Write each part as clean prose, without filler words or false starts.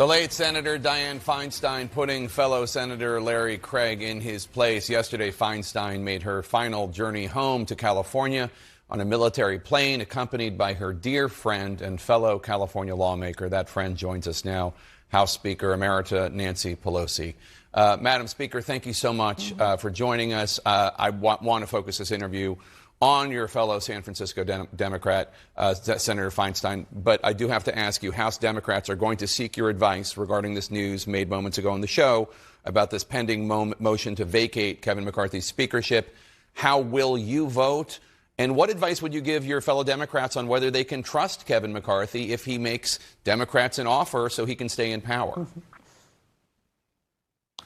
The late Senator Dianne Feinstein putting fellow Senator Larry Craig in his place. Yesterday, Feinstein made her final journey home to California on a military plane, accompanied by her dear friend and fellow California lawmaker. That friend joins us now, House Speaker Emerita Nancy Pelosi. Madam Speaker, thank you so much for joining us. I want to focus this interview on your fellow San Francisco Democrat, Senator Feinstein. But I do have to ask you, House Democrats are going to seek your advice regarding this news made moments ago on the show about this pending motion to vacate Kevin McCarthy's speakership. How will you vote? And what advice would you give your fellow Democrats on whether they can trust Kevin McCarthy if he makes Democrats an offer so he can stay in power?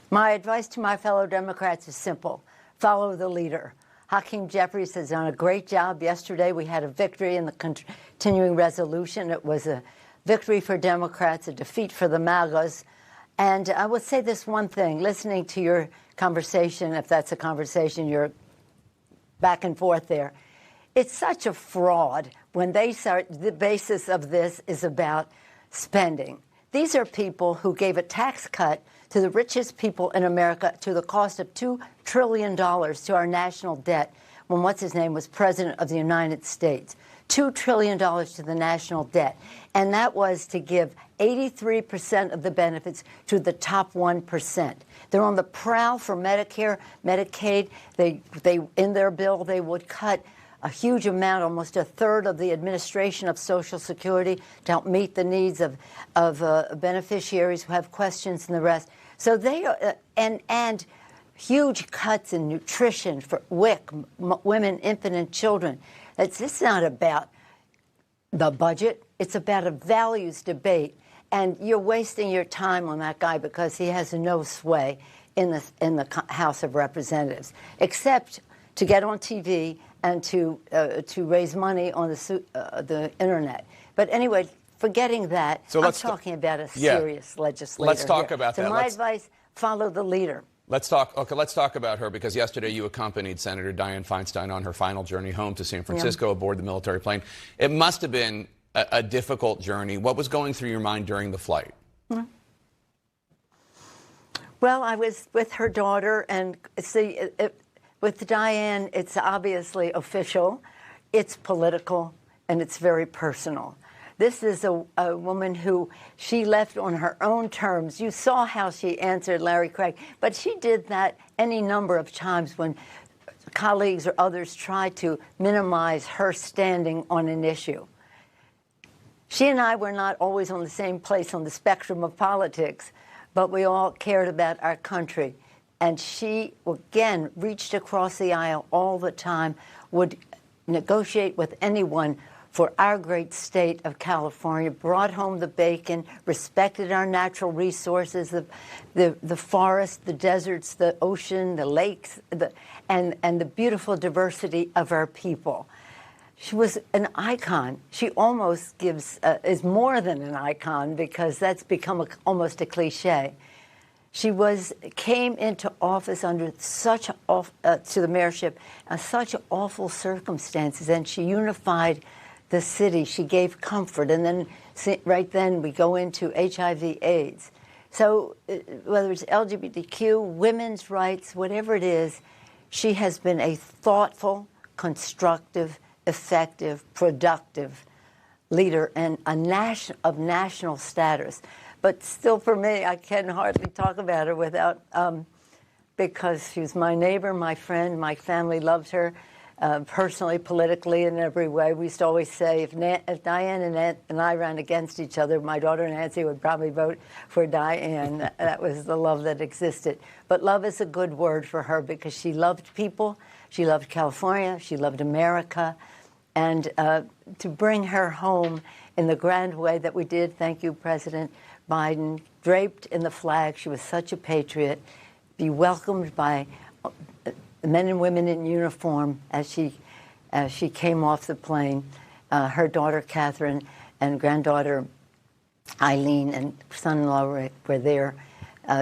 My advice to my fellow Democrats is simple. Follow the leader. Hakeem Jeffries has done a great job. Yesterday, we had a victory in the continuing resolution. It was a victory for Democrats, a defeat for the MAGAs. And I would say this one thing, listening to your conversation, if that's a conversation, you're back and forth there. It's such a fraud when they start, the basis of this is about spending. These are people who gave a tax cut to the richest people in America to the cost of $2 trillion to our national debt when what's-his-name was president of the United States. $2 trillion to the national debt. And that was to give 83% of the benefits to the top 1%. They're on the prowl for Medicare, Medicaid. They in their bill, they would cut a huge amount, almost a third of the administration of Social Security to help meet the needs of beneficiaries who have questions and the rest. So they and huge cuts in nutrition for WIC, women, infant, and children. It's not about the budget. It's about a values debate. And you're wasting your time on that guy because he has no sway in the House of Representatives, except to get on TV and to raise money on the internet. But anyway, forgetting that, so I'm talking about a serious legislator. Let's talk about that. So my advice, follow the leader. Let's talk about her, because yesterday you accompanied Senator Dianne Feinstein on her final journey home to San Francisco aboard the military plane. It must have been a difficult journey. What was going through your mind during the flight? Well, I was with her daughter, and see, with Dianne, it's obviously official, it's political, and it's very personal. This is a woman who she left on her own terms. You saw how she answered Larry Craig, but she did that any number of times when colleagues or others tried to minimize her standing on an issue. She and I were not always on the same place on the spectrum of politics, but we all cared about our country. And she, again, reached across the aisle all the time, would negotiate with anyone for our great state of California, brought home the bacon, respected our natural resources, the forest, the deserts, the ocean, the lakes, and the beautiful diversity of our people. She was an icon. She almost is more than an icon, because that's become almost a cliche. She came into office under such to the mayorship, such awful circumstances, and she unified the city. She gave comfort, and then right then we go into HIV/AIDS. So whether it's LGBTQ, women's rights, whatever it is, she has been a thoughtful, constructive, effective, productive leader and of national status. But still, for me, I can hardly talk about her without, because she's my neighbor, my friend, my family loves her, personally, politically, in every way. We used to always say, if Dianne and I ran against each other, my daughter Nancy would probably vote for Dianne. That was the love that existed. But love is a good word for her, because she loved people, she loved California, she loved America, and to bring her home in the grand way that we did, thank you, President Biden, draped in the flag. She was such a patriot. Be welcomed by the men and women in uniform as she came off the plane. Her daughter Catherine and granddaughter Eileen and son-in-law were there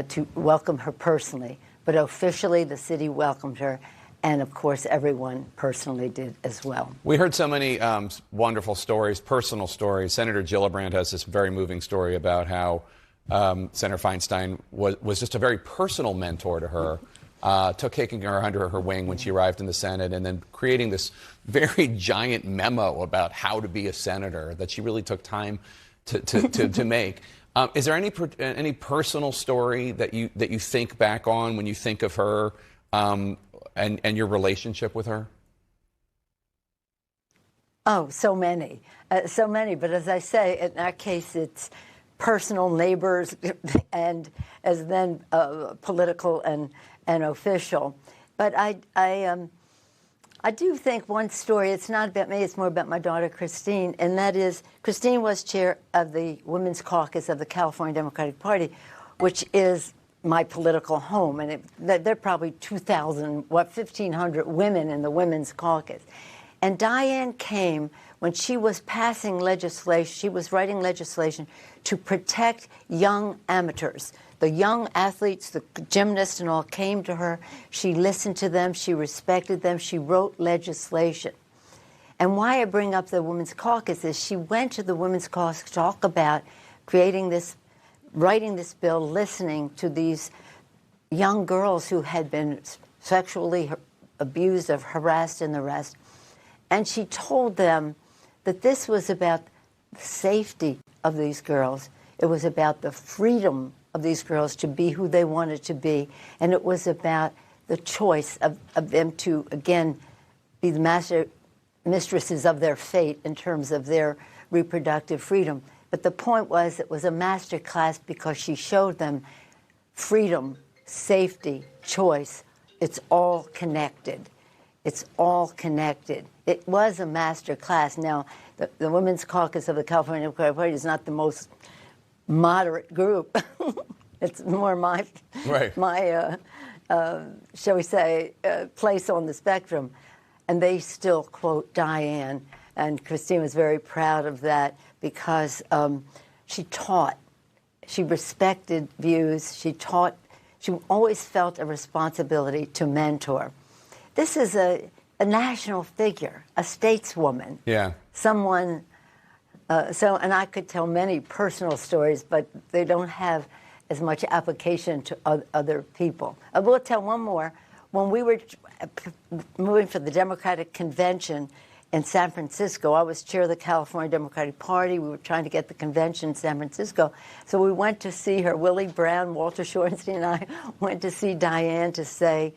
to welcome her personally. But officially, the city welcomed her. And, of course, everyone personally did as well. We heard so many wonderful stories, personal stories. Senator Gillibrand has this very moving story about how Senator Feinstein was just a very personal mentor to her. Taking her under her wing when she arrived in the Senate, and then creating this very giant memo about how to be a senator that she really took time to make. Is there any personal story that you think back on when you think of her and your relationship with her? Oh, so many. But as I say, in that case, it's personal, neighbors, and as then political and official. But I do think one story, it's not about me, it's more about my daughter Christine, and that is, Christine was chair of the Women's Caucus of the California Democratic Party, which is my political home, and there are probably 1,500 women in the Women's Caucus. And Diane came when she was passing legislation, she was writing legislation to protect young amateurs. The young athletes, the gymnasts and all came to her. She listened to them. She respected them. She wrote legislation. And why I bring up the Women's Caucus is she went to the Women's Caucus to talk about writing this bill, listening to these young girls who had been sexually abused or harassed and the rest. And she told them that this was about the safety of these girls. It was about the freedom of these girls to be who they wanted to be. And it was about the choice of them to, again, be the mistresses of their fate in terms of their reproductive freedom. But the point was, it was a master class because she showed them freedom, safety, choice. It's all connected. It's all connected. It was a master class. Now, the Women's Caucus of the California Democratic Party is not the most moderate group. It's more my shall we say, place on the spectrum. And they still quote Diane. And Christine was very proud of that because she taught. She respected views. She taught. She always felt a responsibility to mentor. This is a national figure, a stateswoman. Yeah. Someone, and I could tell many personal stories, but they don't have as much application to other people. I will tell one more. When we were moving for the Democratic Convention in San Francisco, I was chair of the California Democratic Party. We were trying to get the convention in San Francisco. So we went to see her. Willie Brown, Walter Shorenstein, and I went to see Diane to say,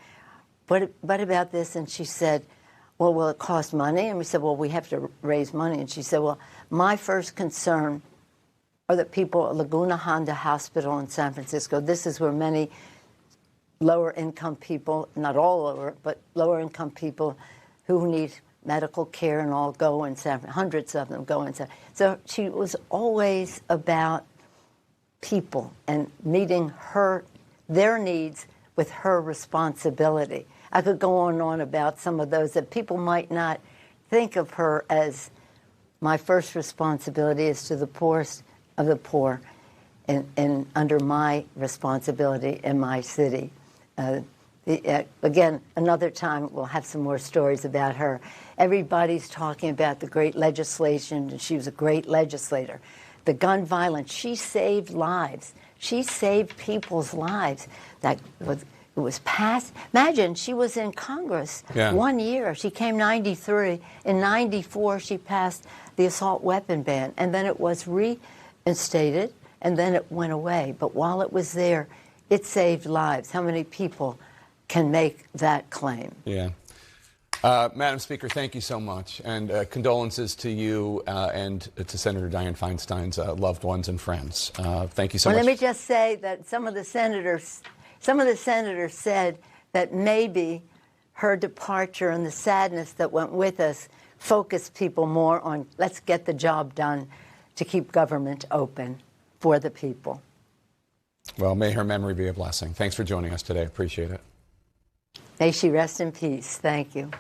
what about this? And she said, well, will it cost money? And we said, well, we have to raise money. And she said, well, my first concern are the people at Laguna Honda Hospital in San Francisco. This is where many lower-income people, not all lower, but lower-income people who need medical care and all go in San Francisco. Hundreds of them go in San Francisco. So she was always about people and meeting their needs with her responsibility. I could go on and on about some of those that people might not think of her as my first responsibility is to the poorest of the poor and under my responsibility in my city. Again, another time we'll have some more stories about her. Everybody's talking about the great legislation, and she was a great legislator. The gun violence, she saved lives. She saved people's lives. It was passed. Imagine, she was in Congress 1 year. She came 93. In 94, she passed the assault weapon ban, and then it was reinstated, and then it went away. But while it was there, it saved lives. How many people can make that claim? Yeah. Madam Speaker, thank you so much. And condolences to you and to Senator Dianne Feinstein's loved ones and friends. Thank you so much. Let me just say that some of the senators said that maybe her departure and the sadness that went with us focused people more on let's get the job done to keep government open for the people. Well, may her memory be a blessing. Thanks for joining us today. Appreciate it. May she rest in peace. Thank you.